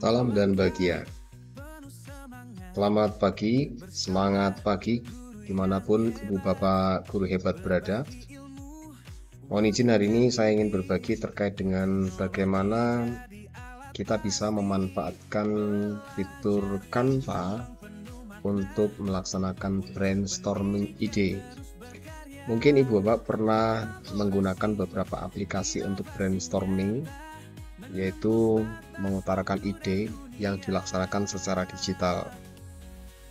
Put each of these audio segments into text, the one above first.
Salam dan bahagia. Selamat pagi, semangat pagi, dimanapun ibu bapak guru hebat berada. Mohon izin hari ini saya ingin berbagi terkait dengan bagaimana kita bisa memanfaatkan fitur Canva untuk melaksanakan brainstorming ide. Mungkin ibu bapak pernah menggunakan beberapa aplikasi untuk brainstorming, yaitu mengutarakan ide yang dilaksanakan secara digital.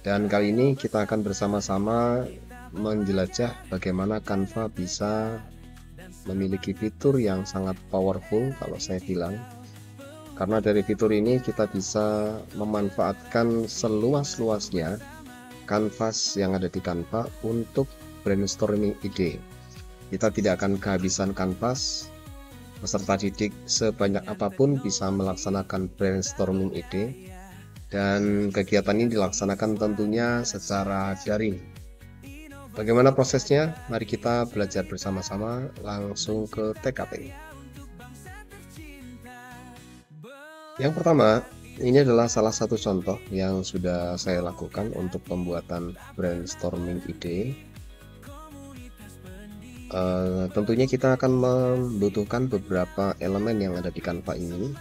Dan kali ini kita akan bersama-sama menjelajah bagaimana Canva bisa memiliki fitur yang sangat powerful kalau saya bilang. Karena dari fitur ini kita bisa memanfaatkan seluas-luasnya kanvas yang ada di Canva untuk brainstorming ide. Kita tidak akan kehabisan kanvas. Peserta didik sebanyak apapun bisa melaksanakan brainstorming ide, dan kegiatan ini dilaksanakan tentunya secara daring. Bagaimana prosesnya? Mari kita belajar bersama-sama, langsung ke TKP. Yang pertama, ini adalah salah satu contoh yang sudah saya lakukan untuk pembuatan brainstorming ide. Tentunya kita akan membutuhkan beberapa elemen yang ada di Canva ini,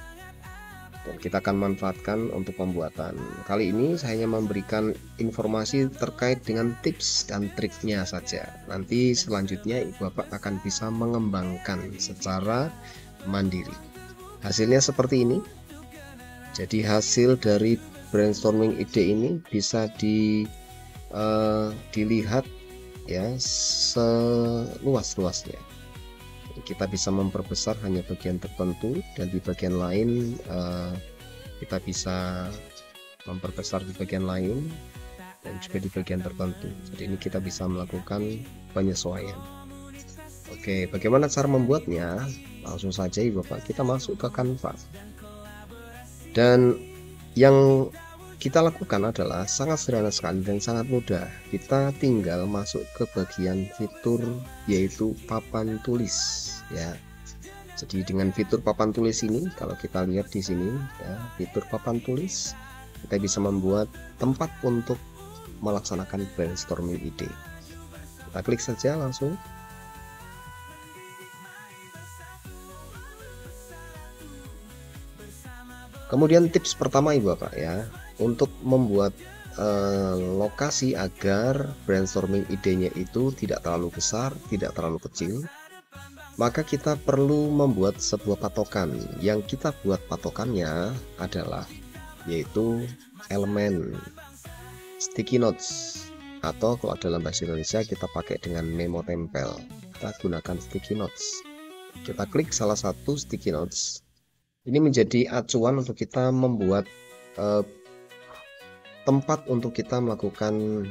dan kita akan manfaatkan untuk pembuatan. Kali ini saya hanya memberikan informasi terkait dengan tips dan triknya saja. Nanti selanjutnya ibu bapak akan bisa mengembangkan secara mandiri. Hasilnya seperti ini. Jadi hasil dari brainstorming ide ini bisa dilihat ya seluas-luasnya. Kita bisa memperbesar hanya bagian tertentu, dan di bagian lain kita bisa memperbesar di bagian lain dan juga di bagian tertentu. Jadi ini kita bisa melakukan penyesuaian. Oke, bagaimana cara membuatnya? Langsung saja ibu bapak kita masuk ke Canva, dan yang kita lakukan adalah sangat sederhana sekali dan sangat mudah. Kita tinggal masuk ke bagian fitur, yaitu papan tulis ya. Jadi dengan fitur papan tulis ini, kalau kita lihat di sini ya, fitur papan tulis, kita bisa membuat tempat untuk melaksanakan brainstorming ide. Kita klik saja langsung. Kemudian tips pertama ibu bapak ya, untuk membuat lokasi agar brainstorming idenya itu tidak terlalu besar, tidak terlalu kecil, maka kita perlu membuat sebuah patokan. Yang kita buat patokannya adalah yaitu elemen sticky notes, atau kalau dalam bahasa Indonesia kita pakai dengan memo tempel. Kita gunakan sticky notes. Kita klik salah satu sticky notes. Ini menjadi acuan untuk kita membuat tempat untuk kita melakukan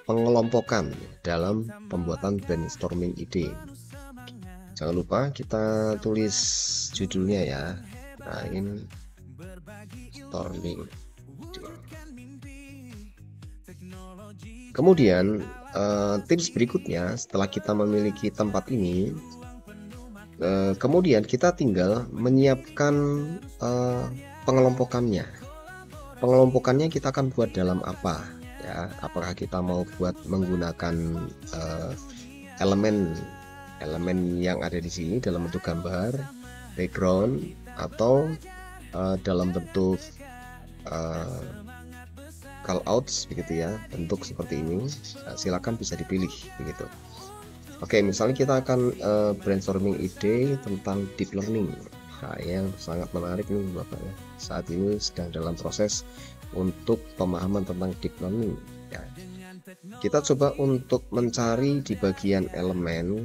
pengelompokan dalam pembuatan brainstorming ide. Jangan lupa kita tulis judulnya ya. Nah, ini brainstorming. Kemudian tips berikutnya, setelah kita memiliki tempat ini, kemudian kita tinggal menyiapkan pengelompokannya. Pengelompokannya kita akan buat dalam apa ya? Apakah kita mau buat menggunakan elemen yang ada di sini dalam bentuk gambar, background, atau dalam bentuk callouts begitu ya, bentuk seperti ini. Silakan bisa dipilih begitu. Oke, misalnya kita akan brainstorming ide tentang deep learning. Nah, yang sangat menarik nih bapak ya. Saat ini sedang dalam proses untuk pemahaman tentang deep learning ya. Kita coba untuk mencari di bagian elemen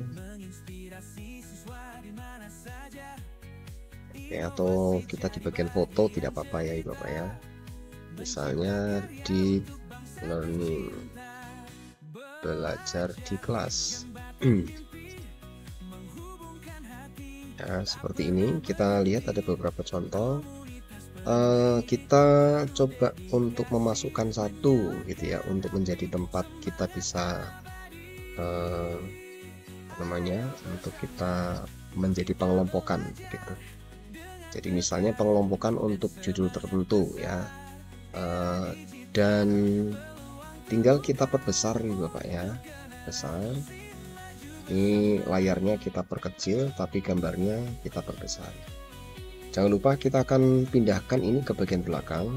ya, atau kita di bagian foto tidak apa-apa ya bapak ya. Misalnya deep learning, belajar di kelas. Ya, seperti ini. Kita lihat ada beberapa contoh. Kita coba untuk memasukkan satu gitu ya, untuk menjadi tempat kita bisa untuk kita menjadi pengelompokan gitu. Jadi misalnya pengelompokan untuk judul tertentu ya, dan tinggal kita perbesar nih Bapak ya, besar. Ini layarnya kita perkecil, tapi gambarnya kita perbesar. Jangan lupa kita akan pindahkan ini ke bagian belakang,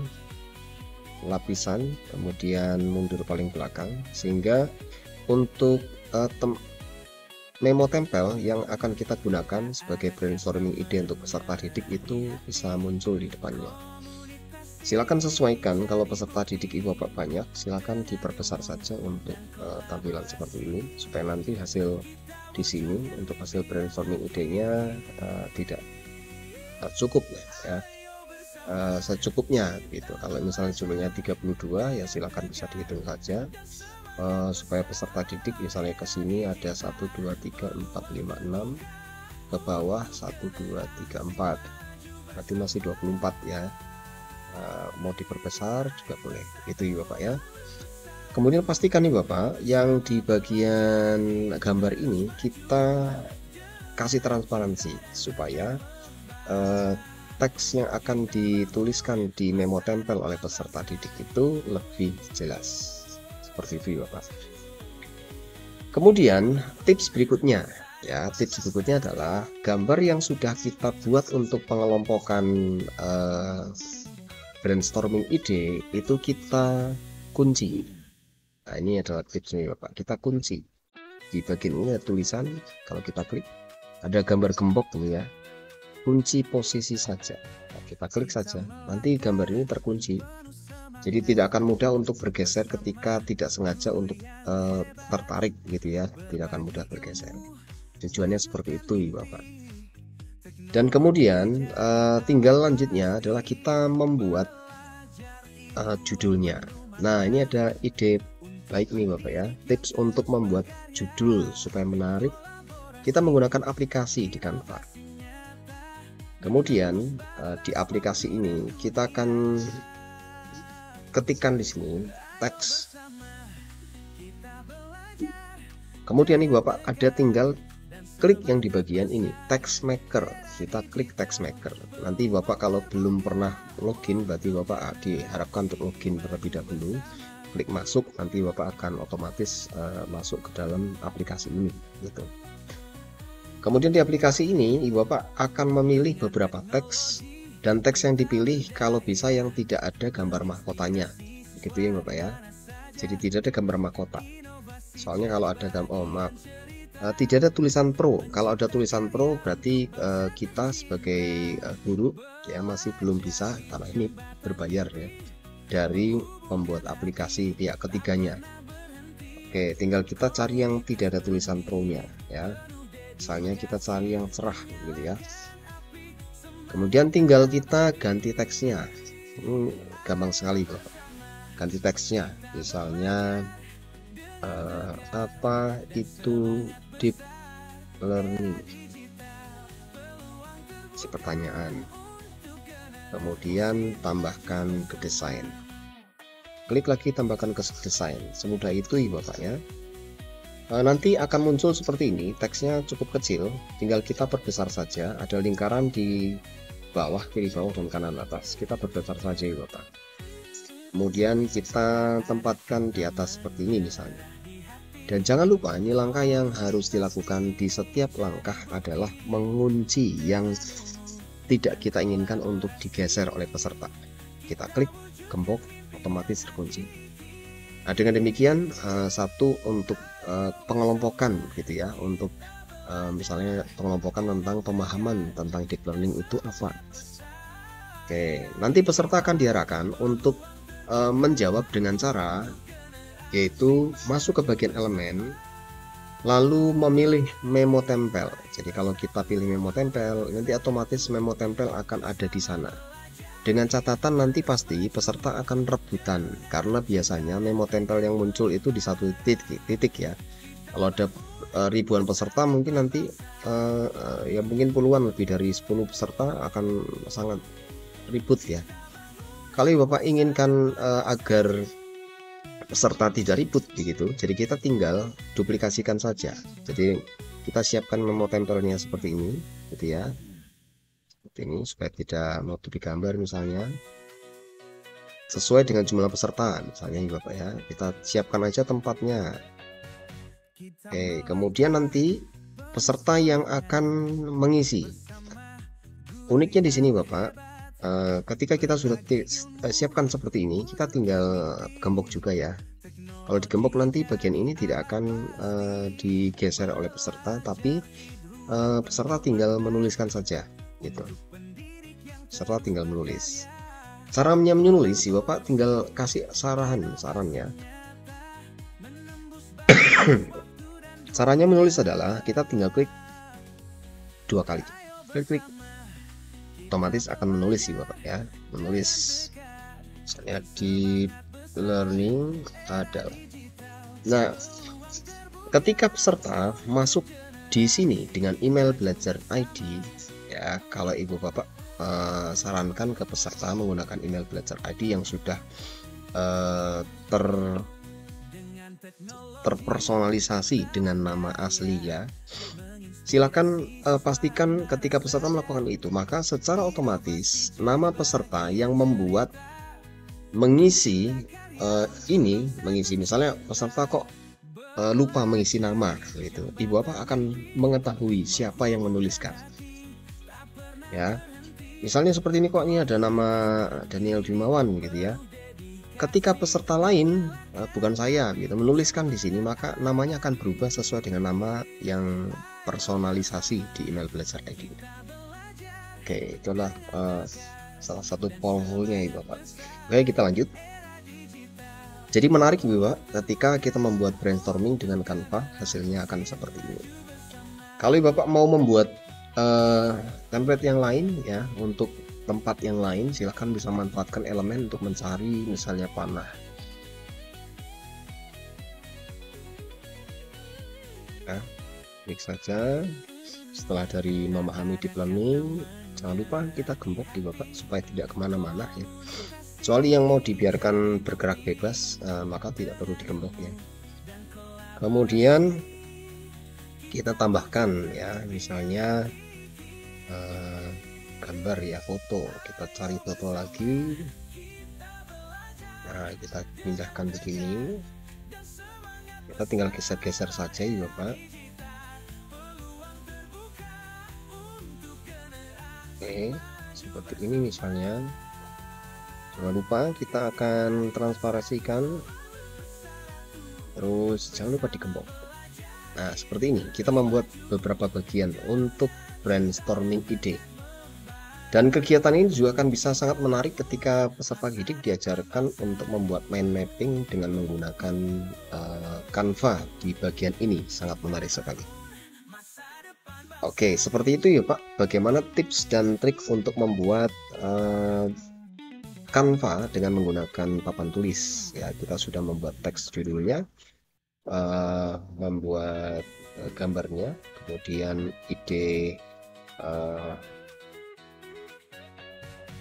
lapisan, kemudian mundur paling belakang, sehingga untuk memo tempel yang akan kita gunakan sebagai brainstorming ide untuk peserta didik itu bisa muncul di depannya. Silakan sesuaikan, kalau peserta didik Ibu Bapak banyak, silakan diperbesar saja untuk tampilan seperti ini, supaya nanti hasil di sini untuk hasil brainstorming idenya tidak cukup ya, secukupnya gitu. Kalau misalnya jumlahnya 32 ya silakan bisa dihitung saja, supaya peserta didik misalnya ke sini ada 1 2 3 4 5 6, ke bawah 1 2 3 4, berarti masih 24 ya. Mau diperbesar juga boleh, itu ya Bapak ya. Kemudian pastikan nih Bapak, yang di bagian gambar ini kita kasih transparansi supaya teks yang akan dituliskan di memo tempel oleh peserta didik itu lebih jelas. Seperti itu Bapak. Kemudian tips berikutnya ya, tips berikutnya adalah gambar yang sudah kita buat untuk pengelompokan brainstorming ide itu kita kunci. Nah, ini adalah tipsnya Bapak, kita kunci. Di bagian ini ada tulisan, kalau kita klik ada gambar gembok tuh ya, kunci posisi saja. Nah, kita klik saja, nanti gambar ini terkunci. Jadi tidak akan mudah untuk bergeser ketika tidak sengaja untuk tertarik gitu ya, tidak akan mudah bergeser. Tujuannya seperti itu ya Bapak. Dan kemudian tinggal lanjutnya adalah kita membuat judulnya. Nah, ini ada ide baik nih Bapak ya, tips untuk membuat judul supaya menarik. Kita menggunakan aplikasi di Canva. Kemudian di aplikasi ini kita akan ketikkan di sini teks. Kemudian nih Bapak ada tinggal klik yang di bagian ini text maker, kita klik text maker. Nanti Bapak kalau belum pernah login, berarti Bapak diharapkan untuk login terlebih dahulu, klik masuk, nanti Bapak akan otomatis masuk ke dalam aplikasi ini gitu. Kemudian di aplikasi ini Bapak akan memilih beberapa teks, dan teks yang dipilih kalau bisa yang tidak ada gambar mahkotanya gitu ya Bapak ya. Jadi tidak ada gambar mahkota, soalnya kalau ada gambar tidak ada tulisan pro. Kalau ada tulisan pro berarti kita sebagai guru ya masih belum bisa, karena ini berbayar ya dari pembuat aplikasi pihak ketiganya. Oke, tinggal kita cari yang tidak ada tulisan pro nya ya, misalnya kita cari yang cerah gitu ya. Kemudian tinggal kita ganti teksnya. Gampang sekali Bapak, ganti teksnya, misalnya apa itu deep learning, si pertanyaan, kemudian tambahkan ke desain, klik lagi tambahkan ke desain. Semudah itu ya Bapak ya. Nanti akan muncul seperti ini, teksnya cukup kecil, tinggal kita perbesar saja, ada lingkaran di bawah, kiri bawah dan kanan atas, kita perbesar saja ya Bapak. Kemudian kita tempatkan di atas seperti ini misalnya. Dan jangan lupa, ini langkah yang harus dilakukan di setiap langkah adalah mengunci yang tidak kita inginkan untuk digeser oleh peserta. Kita klik gembok, otomatis terkunci. Nah, dengan demikian satu untuk pengelompokan gitu ya, untuk misalnya pengelompokan tentang pemahaman tentang deep learning itu apa. Oke, nanti peserta akan diarahkan untuk menjawab dengan cara yaitu masuk ke bagian elemen, lalu memilih memo tempel. Jadi kalau kita pilih memo tempel, nanti otomatis memo tempel akan ada di sana. Dengan catatan nanti pasti peserta akan rebutan, karena biasanya memo tempel yang muncul itu di satu titik ya. Kalau ada ribuan peserta mungkin nanti ya mungkin puluhan, lebih dari 10 peserta akan sangat ribut ya. Kalau Bapak inginkan agar peserta tidak ribut begitu, jadi kita tinggal duplikasikan saja. Jadi kita siapkan memo tempelnya seperti ini gitu ya, seperti ini supaya tidak menutupi gambar. Misalnya sesuai dengan jumlah peserta, misalnya ya Bapak ya, kita siapkan aja tempatnya. Oke, kemudian nanti peserta yang akan mengisi, uniknya di sini Bapak, ketika kita sudah siapkan seperti ini, kita tinggal gembok juga ya. Kalau digembok nanti bagian ini tidak akan digeser oleh peserta, tapi peserta tinggal menuliskan saja gitu. Peserta tinggal menulis. Caranya menulis sih Bapak tinggal kasih saran ya. Caranya menulis adalah kita tinggal klik 2 kali, klik otomatis akan menulis sih Bapak ya. Menulis misalnya di learning ada. Nah, ketika peserta masuk di sini dengan email belajar ID ya, kalau Ibu Bapak sarankan ke peserta menggunakan email belajar ID yang sudah terpersonalisasi dengan nama asli ya. Silakan pastikan ketika peserta melakukan itu, maka secara otomatis nama peserta yang membuat mengisi mengisi misalnya peserta kok lupa mengisi nama gitu, Ibu Bapak akan mengetahui siapa yang menuliskan ya. Misalnya seperti ini, kok ini ada nama Daniel Dimawan gitu ya. Ketika peserta lain bukan saya gitu menuliskan di sini, maka namanya akan berubah sesuai dengan nama yang personalisasi di email belajar ID. Oke, itulah salah satu poll-nya Ibu Bapak. Oke, kita lanjut. Jadi menarik Ibu Bapak, ketika kita membuat brainstorming dengan Canva, hasilnya akan seperti ini. Kalau Ibu Bapak mau membuat template yang lain ya, untuk tempat yang lain, silahkan bisa manfaatkan elemen untuk mencari misalnya panah. Nah, klik saja. Setelah dari memahami deep learning, jangan lupa kita gembok Ibu Bapak supaya tidak kemana-mana ya. Kecuali yang mau dibiarkan bergerak bebas, maka tidak perlu digembok ya. Kemudian kita tambahkan ya, misalnya gambar ya, foto. Kita cari foto lagi. Nah, kita pindahkan begini. Kita tinggal geser-geser saja ya Bapak. Oke, seperti ini misalnya. Jangan lupa kita akan transparansikan, terus jangan lupa digembok. Nah, seperti ini kita membuat beberapa bagian untuk brainstorming ide. Dan kegiatan ini juga akan bisa sangat menarik ketika peserta didik diajarkan untuk membuat mind mapping dengan menggunakan Canva di bagian ini. Sangat menarik sekali. Oke, seperti itu ya Pak, bagaimana tips dan trik untuk membuat Canva dengan menggunakan papan tulis ya. Kita sudah membuat teks judulnya, membuat gambarnya, kemudian ide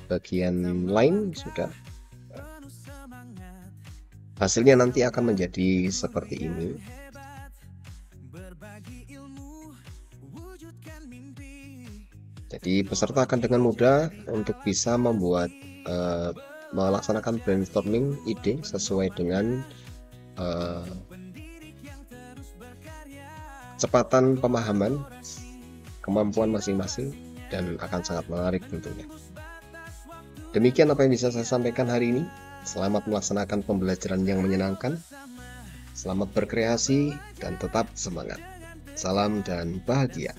bagian lain sudah. Hasilnya nanti akan menjadi seperti ini. Jadi peserta akan dengan mudah untuk bisa membuat melaksanakan brainstorming ide sesuai dengan kecepatan pemahaman, kemampuan masing-masing, dan akan sangat menarik tentunya. Demikian apa yang bisa saya sampaikan hari ini. Selamat melaksanakan pembelajaran yang menyenangkan. Selamat berkreasi dan tetap semangat. Salam dan bahagia.